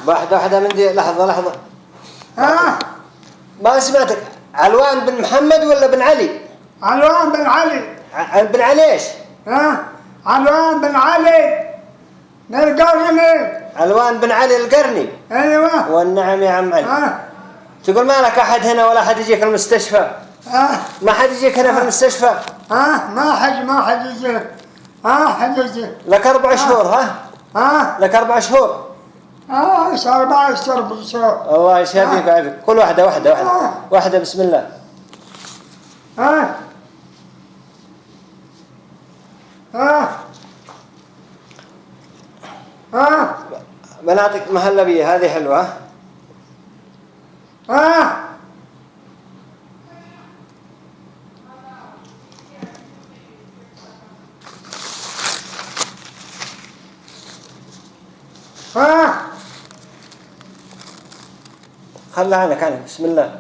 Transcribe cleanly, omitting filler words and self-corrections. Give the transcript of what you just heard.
واحدة من دي، لحظة. ها. ما سمعتك. علوان بن محمد ولا بن علي؟ علوان بن علي. بن علي ايش؟ ها. علوان بن علي القرني. علوان بن علي القرني. ايوه. والنعم يا عم علي. ها. تقول ما لك احد هنا ولا احد يجيك المستشفى؟ ما حد يجيك هنا في المستشفى؟ ما حد يجيك. حد يجيك. لك 4 شهور. لك 4 شهور. 4 شهور. الله يشافيك ويعافيك. كل واحدة بسم الله. بنعطيك مهلبية هذه حلوة. خلها عنك بسم الله.